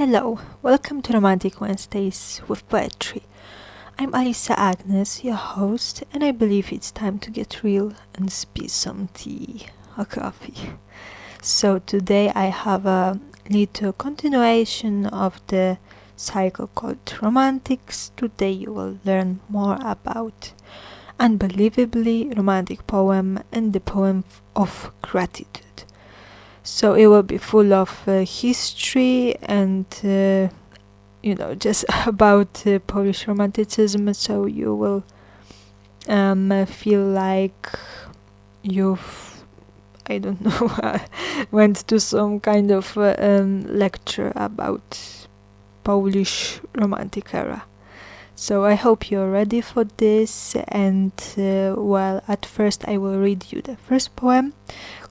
Hello, welcome to Romantic Wednesdays with Poetry. I'm Alisa Agnes, your host, and I believe it's time to get real and spill some tea or coffee. So today I have a little continuation of the cycle called Romantics. Today you will learn more about Unbelievably Romantic Poem and the Poem of Gratitude. So it will be full of history and just about Polish Romanticism, so you will feel like you've, I don't know, went to some kind of lecture about Polish Romantic era. So I hope you're ready for this, and at first I will read you the first poem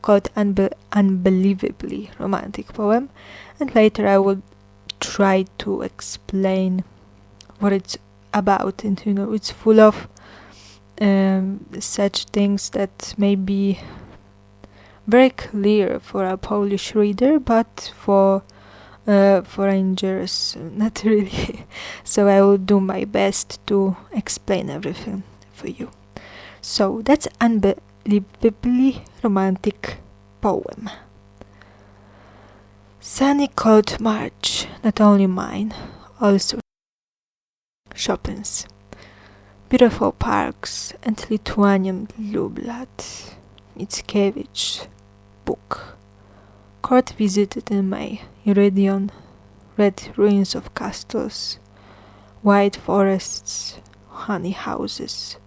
called Unbelievably Romantic Poem, and later I will try to explain what it's about, and it's full of such things that may be very clear for a Polish reader, but for foreigners not really. So I will do my best to explain everything for you. So that's Unbelievably Romantic Poem. Sunny cold March, not only mine, also Chopin's. Beautiful parks and Lithuanian blue blood. Mickiewicz book. Court visited in May. Iridion, red ruins of castles, white forests, honey houses.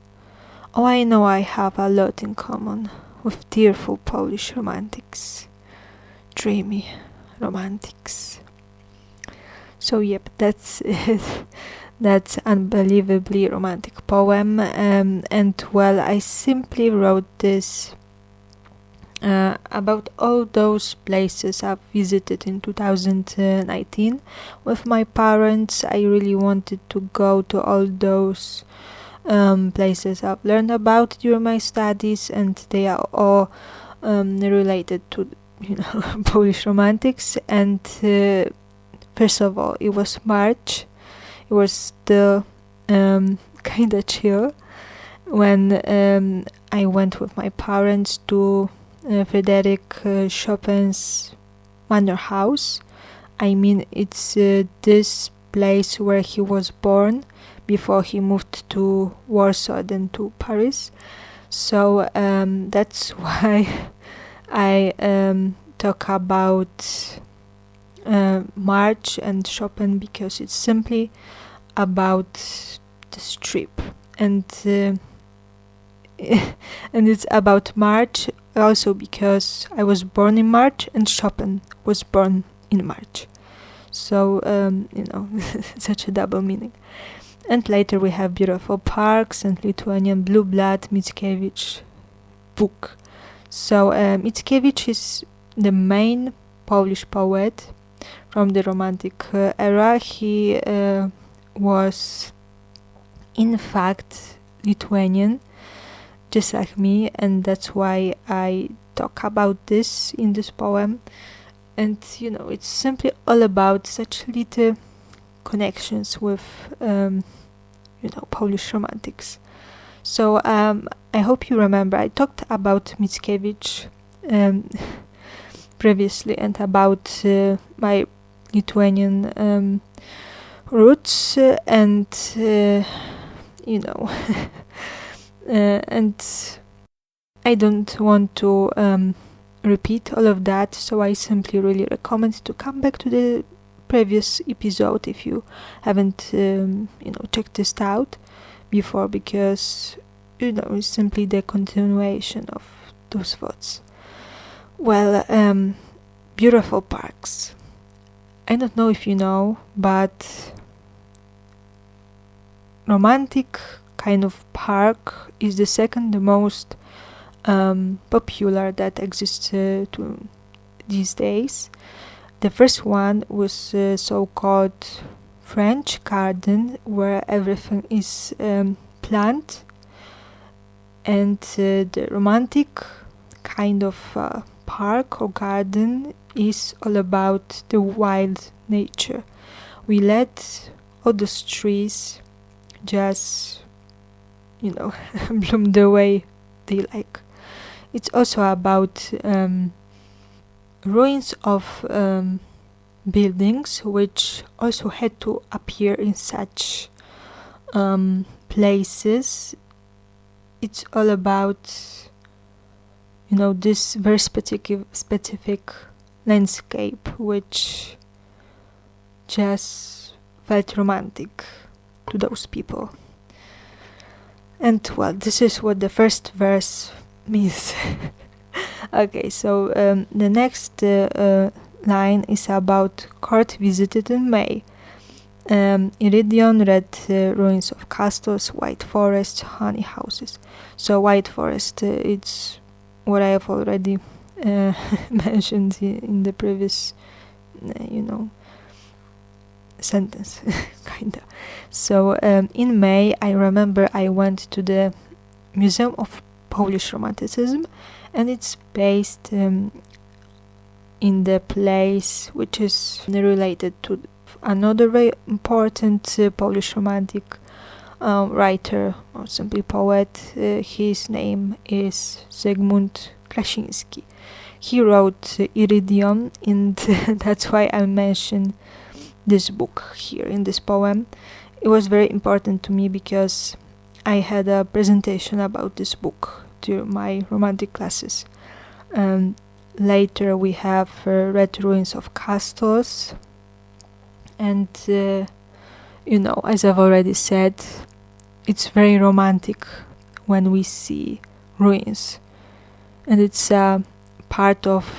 Oh, I know I have a lot in common with tearful Polish romantics, dreamy romantics. So yep, that's it. That's Unbelievably Romantic Poem, and I simply wrote this about all those places I've visited in 2019 with my parents. I really wanted to go to all those places I've learned about during my studies, and they are all related to Polish romantics. And first of all, it was March. It was still kind of chill when I went with my parents to Frederick Chopin's manor house. I mean, it's this place where he was born before he moved to Warsaw, then to Paris. So that's why I talk about March and Chopin, because it's simply about the strip, and it's about March also because I was born in March and Chopin was born in March. So such a double meaning. And later we have beautiful parks and Lithuanian blue blood, Mickiewicz book. So Mickiewicz is the main Polish poet from the Romantic era. He was in fact Lithuanian, just like me, and that's why I talk about this in this poem. And it's simply all about such little connections with Polish romantics. So I hope you remember I talked about Mickiewicz previously, and about my Lithuanian roots, and and I don't want to repeat all of that, so I simply really recommend to come back to the previous episode if you haven't checked this out before, because it's simply the continuation of those thoughts. Well, beautiful parks. I don't know if you know, but romantic kind of park is the second most popular that exists to these days. The first one was so-called French garden, where everything is planned, and the romantic kind of park or garden is all about the wild nature. we let all those trees just, bloom the way they like. It's also about ruins of buildings which also had to appear in such places. It's all about this very specific landscape which just felt romantic to those people. And well, this is what the first verse means. Okay, so the next line is about court visited in May. Iridion, red ruins of castles, white forests, honey houses. So white forest, it's what I have already mentioned in the previous, sentence, kinda. So in May, I remember I went to the Museum of Polish Romanticism, and it's based in the place which is related to another very important Polish romantic writer, or simply poet. His name is Zygmunt Krasiński. He wrote Iridion, and that's why I mention this book here in this poem. It was very important to me because I had a presentation about this book during my romantic classes. Later we have Red Ruins of Castles, and as I've already said, it's very romantic when we see ruins, and it's a part of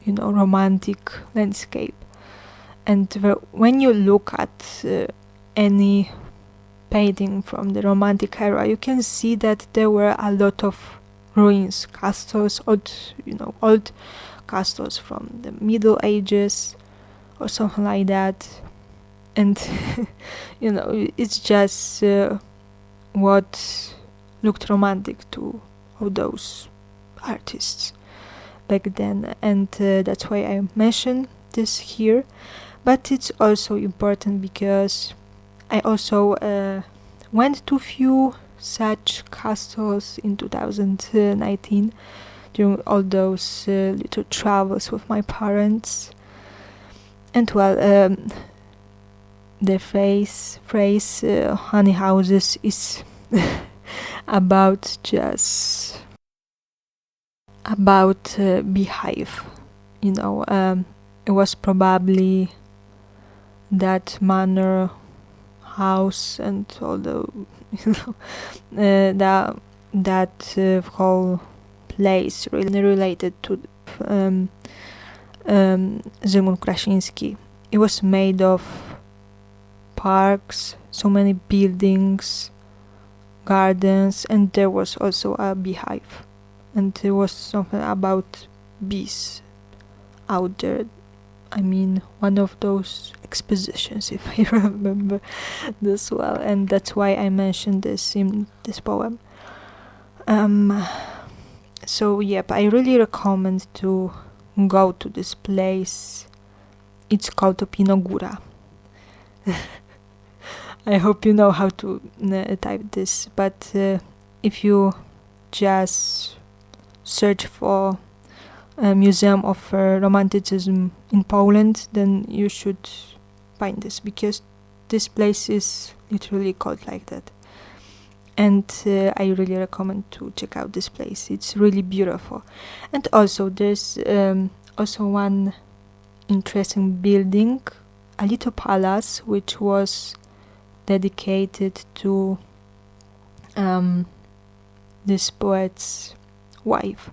romantic landscape. And when you look at any painting from the romantic era, you can see that there were a lot of ruins, castles, old castles from the Middle Ages or something like that. And it's just what looked romantic to all those artists back then, and that's why I mentioned this here. But it's also important because I also went to few such castles in 2019 during all those little travels with my parents. And well, the phrase honey houses is about beehive. It was probably that manor house and all the that whole place really related to Zygmunt Krasiński. It was made of parks, so many buildings, gardens, and there was also a beehive, and there was something about bees out there. I mean, one of those expositions, if I remember this well, and that's why I mentioned this in this poem. So yep, I really recommend to go to this place. It's called Opinogóra. I hope you know how to type this, but if you just search for a Museum of Romanticism in Poland, then you should find this, because this place is literally called like that. And I really recommend to check out this place. It's really beautiful. And also there's also one interesting building, a little palace, which was dedicated to this poet's wife,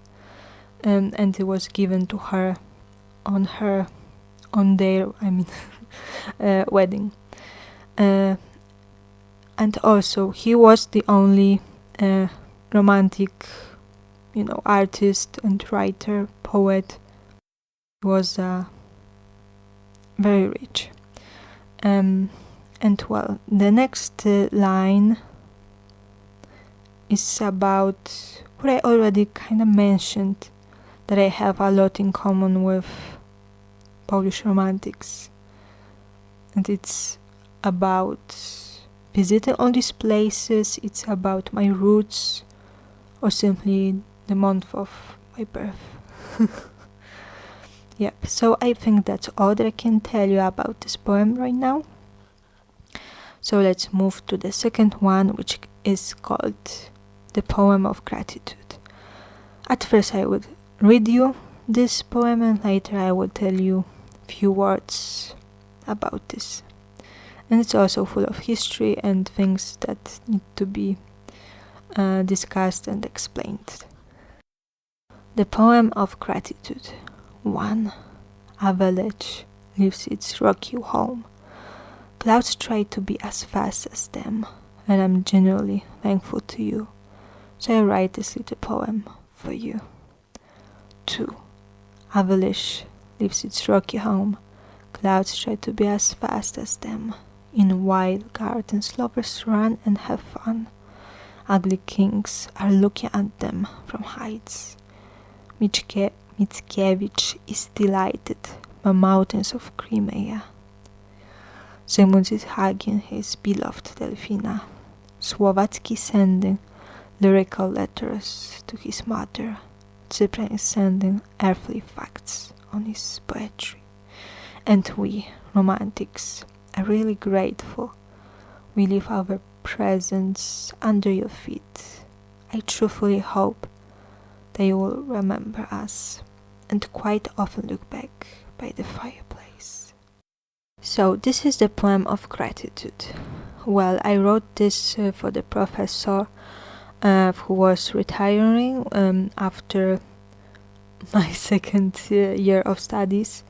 and it was given to her on their wedding. And also he was the only romantic artist and writer, poet. He was very rich. And well, the next line is about what I already kind of mentioned, that I have a lot in common with Polish romantics. and it's about visiting all these places. It's about my roots, or simply the month of my birth. Yep, so I think that's all that I can tell you about this poem right now. So let's move to the second one, which is called The Poem of Gratitude. At first I would read you this poem, and later I will tell you a few words about this. And it's also full of history and things that need to be discussed and explained. The Poem of Gratitude. 1. A village leaves its rocky home. Clouds try to be as fast as them, and I'm genuinely thankful to you. So I write this little poem for you. 2. A village leaves its rocky home. Clouds try to be as fast as them. In wild gardens lovers run and have fun. Ugly kings are looking at them from heights. Mickiewicz is delighted by mountains of Crimea. Zygmunt is hugging his beloved Delfina. Słowacki sending lyrical letters to his mother. Cyprian is sending earthly facts on his poetry. And we, romantics, are really grateful. We leave our presents under your feet. I truthfully hope that you will remember us and quite often look back by the fireplace. So this is the poem of gratitude. Well, I wrote this for the professor who was retiring after my second year of studies,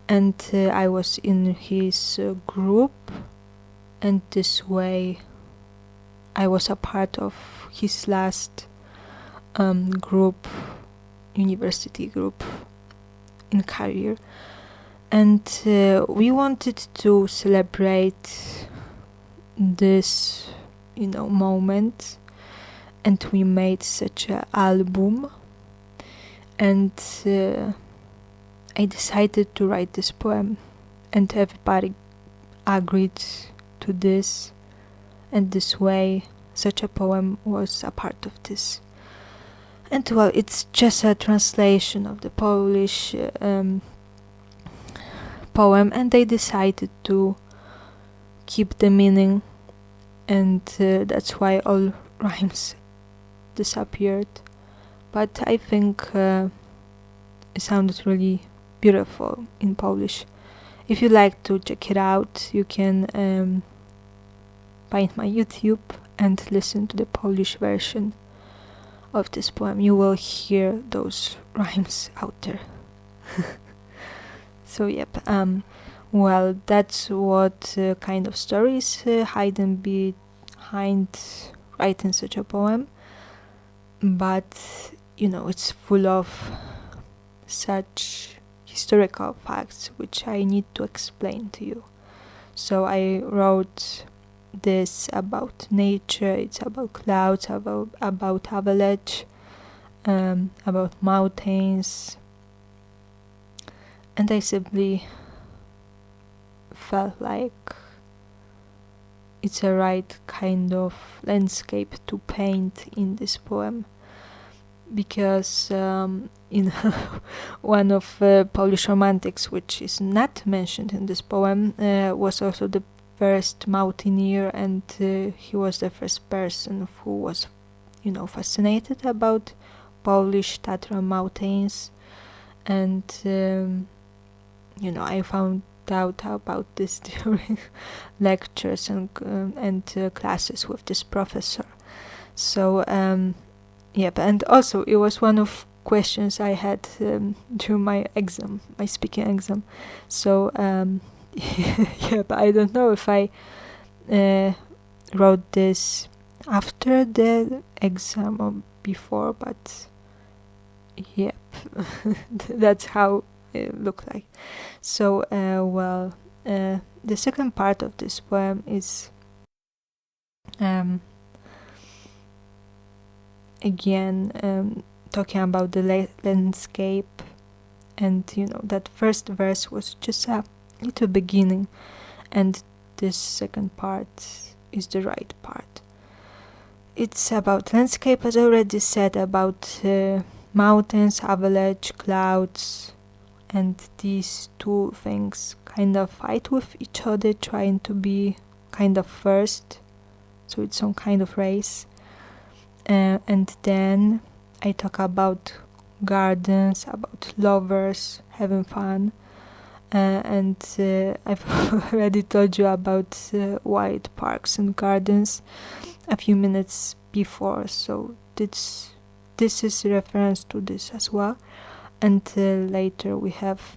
and I was in his group, and this way I was a part of his last group, university group in career, and we wanted to celebrate this moment, and we made such an album, and I decided to write this poem, and everybody agreed to this, and this way such a poem was a part of this. And well, it's just a translation of the Polish poem, and they decided to keep the meaning, and that's why all rhymes disappeared. But I think it sounded really beautiful in Polish. If you like to check it out, you can find my YouTube and listen to the Polish version of this poem. You will hear those rhymes out there. So yep, well, that's what kind of stories hidden behind writing such a poem. But it's full of such historical facts which I need to explain to you. So I wrote this about nature, it's about clouds, about avalanche, about mountains, and I simply felt like it's a right kind of landscape to paint in this poem, because in one of Polish Romantics, which is not mentioned in this poem, was also the first mountaineer, and he was the first person who was fascinated about Polish Tatra mountains, and I found out about this during lectures and classes with this professor. So and also it was one of questions I had during my exam, my speaking exam. So but I don't know if I wrote this after the exam or before, but yep, that's how it looked like. So the second part of this poem is again talking about the landscape, and that first verse was just a little beginning, and this second part is the right part. It's about landscape, as I already said, about mountains, avalanche, clouds, and these two things kind of fight with each other, trying to be kind of first. So it's some kind of race. And then I talk about gardens, about lovers having fun. And I've already told you about white parks and gardens a few minutes before, so this is a reference to this as well. And later we have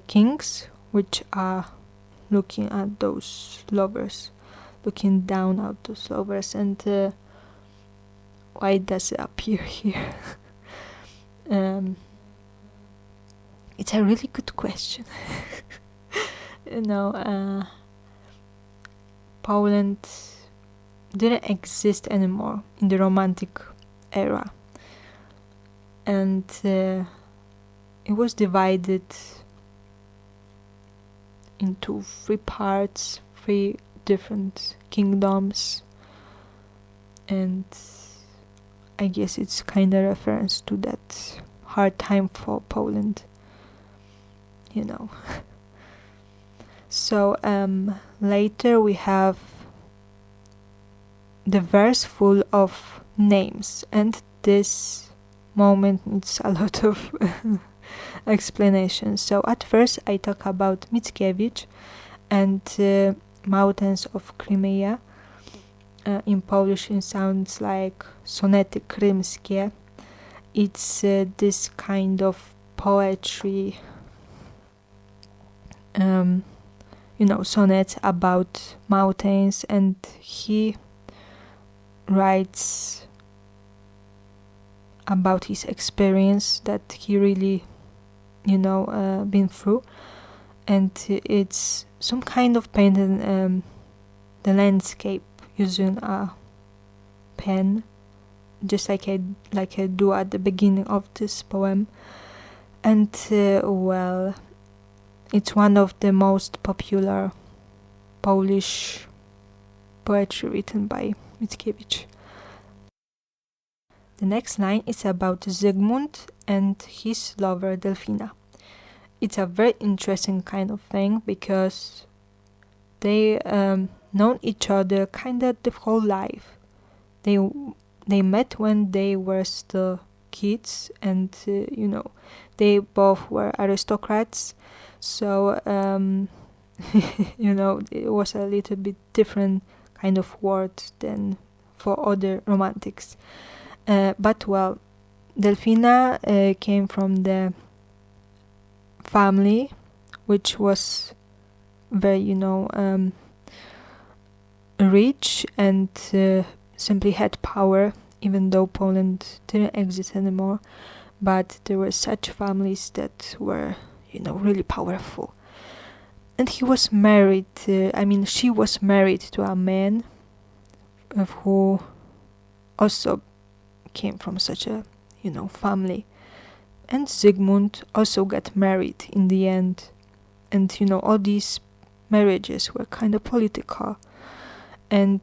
kings, which are looking at those lovers, looking down at those lovers. And why does it appear here? It's a really good question. Poland didn't exist anymore in the Romantic era, and it was divided into three parts, three different kingdoms, and I guess it's kind of reference to that hard time for Poland, So later we have the verse full of names, and this moment needs a lot of explanation. So at first I talk about Mickiewicz and mountains of Crimea. In Polish it sounds like sonety krymskie. It's this kind of poetry, sonnets about mountains, and he writes about his experience that he really been through, and it's some kind of painting the landscape using a pen, just like I do at the beginning of this poem. And it's one of the most popular Polish poetry written by Mickiewicz. The next line is about Zygmunt and his lover Delfina. It's a very interesting kind of thing because they known each other kind of the whole life. They met when they were still kids, and they both were aristocrats. So it was a little bit different kind of world than for other romantics. But Delfina came from the family which was very rich and simply had power, even though Poland didn't exist anymore. But there were such families that were really powerful. And he was married, she was married to a man who also came from such a family. And Zygmunt also got married in the end. And all these marriages were kind of political, and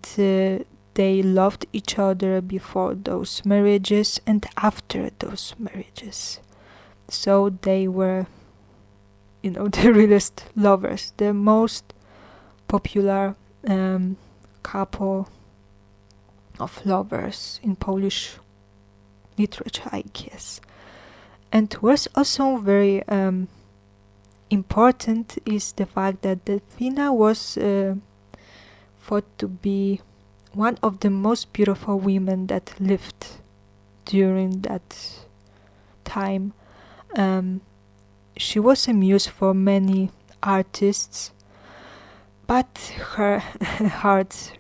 they loved each other before those marriages and after those marriages. So they were the realest lovers, the most popular couple of lovers in Polish literature, I guess. And what's also very important is the fact that Delfina was thought to be one of the most beautiful women that lived during that time. She was a muse for many artists, but her heart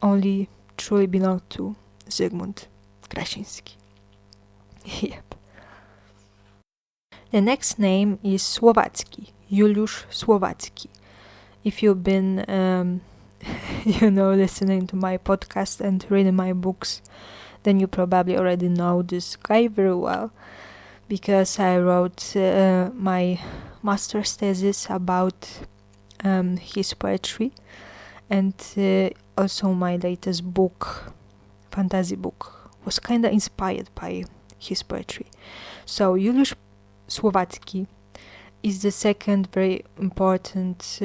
only truly belonged to Zygmunt Krasiński. Yep. The next name is Słowacki, Juliusz Słowacki. If you've been, listening to my podcast and reading my books, then you probably already know this guy very well, because I wrote my master's thesis about his poetry, and also my latest book, fantasy book, was kind of inspired by his poetry. So Juliusz Słowacki is the second very important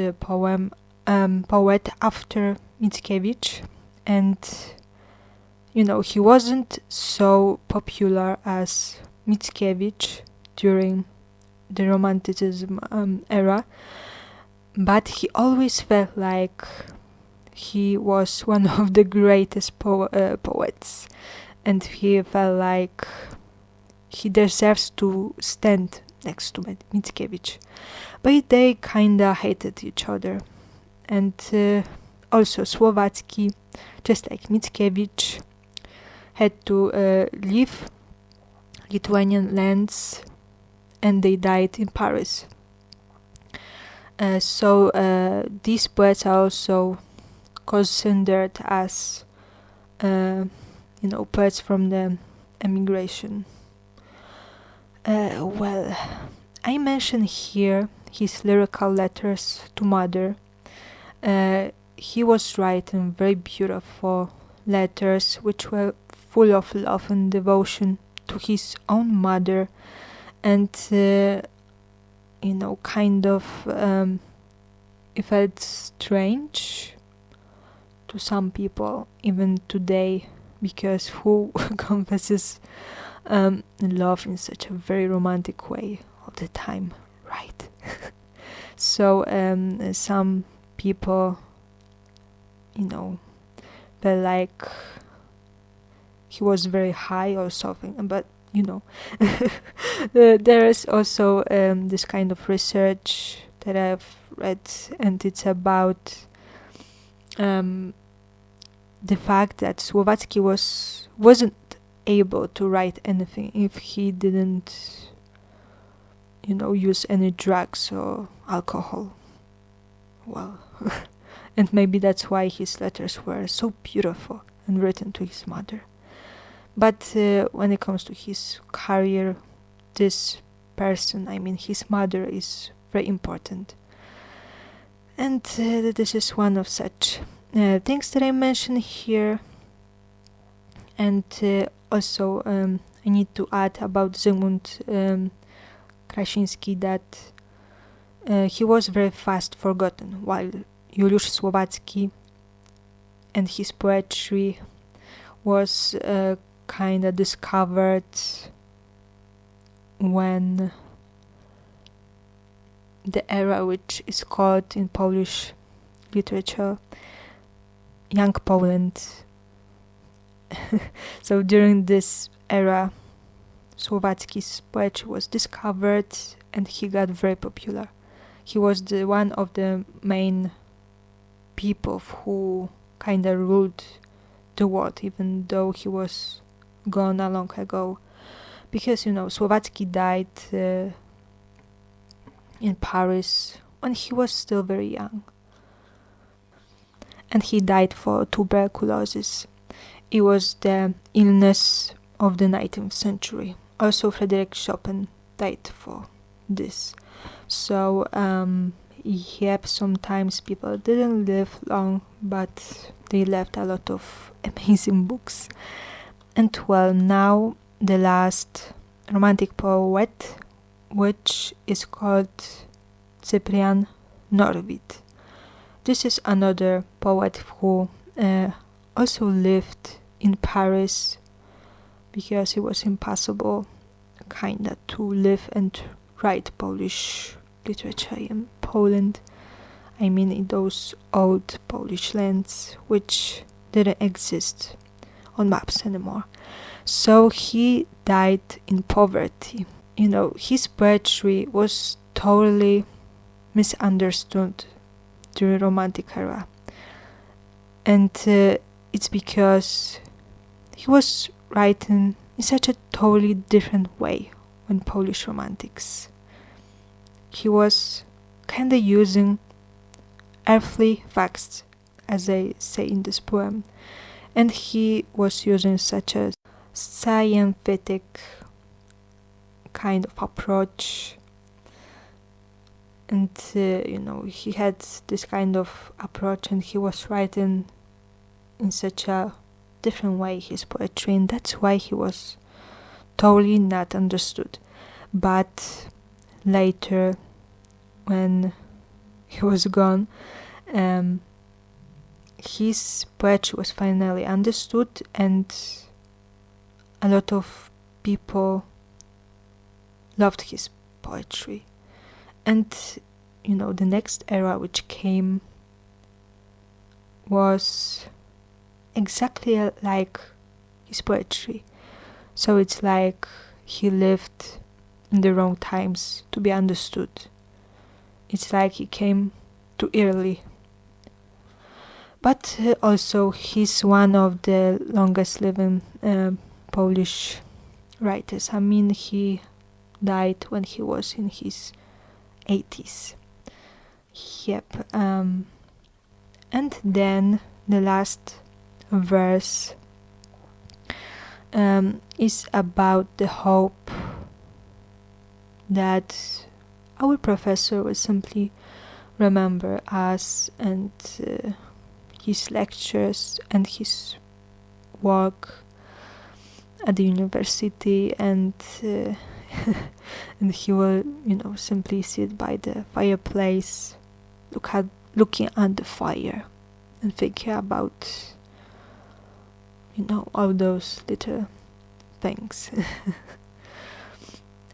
poet after Mickiewicz, and he wasn't so popular as Mickiewicz during the Romanticism era, but he always felt like he was one of the greatest poets, and he felt like he deserves to stand next to Mickiewicz. But they kinda hated each other, and also Słowacki, just like Mickiewicz, had to leave Lithuanian lands, and they died in Paris. So these poets are also considered as poets from the emigration. Well, I mentioned here his lyrical letters to mother. He was writing very beautiful letters which were full of love and devotion to his own mother, and kind of it felt strange to some people even today, because who confesses love in such a very romantic way all the time, right? So some people felt like he was very high or something, but there is also this kind of research that I've read, and it's about the fact that Słowacki wasn't able to write anything if he didn't use any drugs or alcohol. Well, and maybe that's why his letters were so beautiful and written to his mother. But when it comes to his career, this person, his mother, is very important. And this is one of such things that I mentioned here. And also I need to add about Zygmunt Krasiński that he was very fast forgotten, while Juliusz Słowacki and his poetry was kind of discovered when the era which is called in Polish literature Young Poland. So during this era, Słowacki's poetry was discovered and he got very popular. He was the one of the main people who kind of ruled the world, even though he was gone a long ago, because Słowacki died in Paris when he was still very young, and he died for tuberculosis. It was the illness of the 19th century. Also Frederick Chopin died for this. So sometimes people didn't live long, but they left a lot of amazing books. And well, now the last romantic poet, which is called Cyprian Norwid. This is another poet who also lived in Paris, because it was impossible kinda to live and write Polish literature in Poland. In those old Polish lands which didn't exist on maps anymore. So he died in poverty. His poetry was totally misunderstood during the Romantic era. And it's because he was writing in such a totally different way when Polish Romantics. He was kinda using earthly facts, as I say in this poem, and he was using such a scientific kind of approach And he had this kind of approach, and he was writing in such a different way his poetry, and that's why he was totally not understood. But later, when he was gone, his poetry was finally understood, and a lot of people loved his poetry. And the next era which came was exactly like his poetry. So it's like he lived in the wrong times to be understood. It's like he came too early. But also he's one of the longest living Polish writers. I mean, he died when he was in his 80s. Yep. And then the last verse is about the hope that our professor will simply remember us and his lectures and his work at the university, and and he will simply sit by the fireplace, looking at the fire and thinking about all those little things.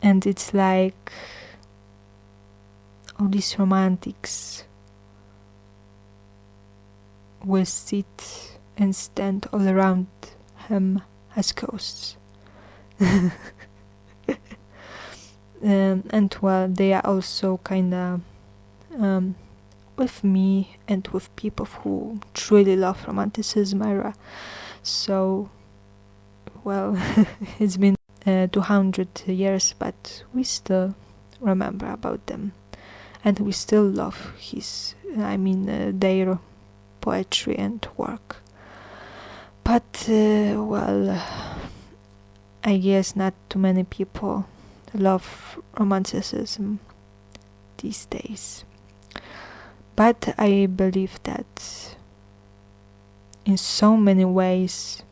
And it's like all these romantics will sit and stand all around him as ghosts. And well, they are also kind of with me and with people who truly love Romanticism era. So, well, it's been 200 years, but we still remember about them, and we still love their poetry and work. But well, I guess not too many people love Romanticism these days. But I believe that in so many ways,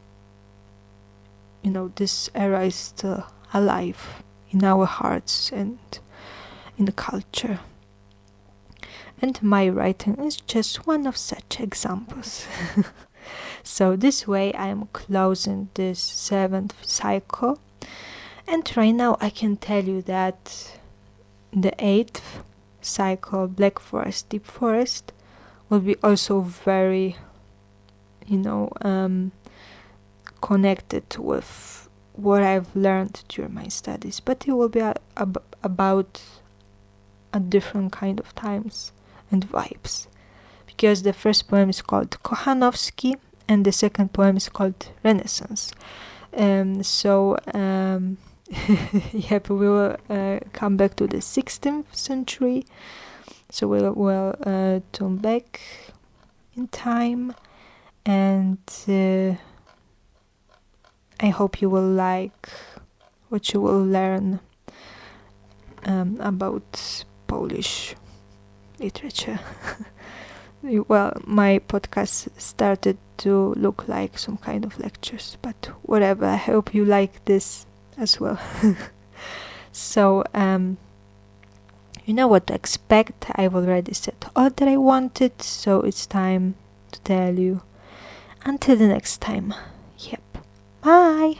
this era is still alive in our hearts and in the culture. And my writing is just one of such examples. So this way I am closing this 7th cycle. And right now I can tell you that the 8th cycle, Black Forest, Deep Forest, will be also very, connected with what I've learned during my studies. But it will be about a different kind of times and vibes. Because the first poem is called Kochanowski and the second poem is called Renaissance. Yep, we will come back to the 16th century. So we'll turn back in time, and I hope you will like what you will learn about Polish literature. Well, my podcast started to look like some kind of lectures, but whatever, I hope you like this as well. So, you know what to expect. I've already said all that I wanted, so it's time to tell you. Until the next time. Yep. Bye!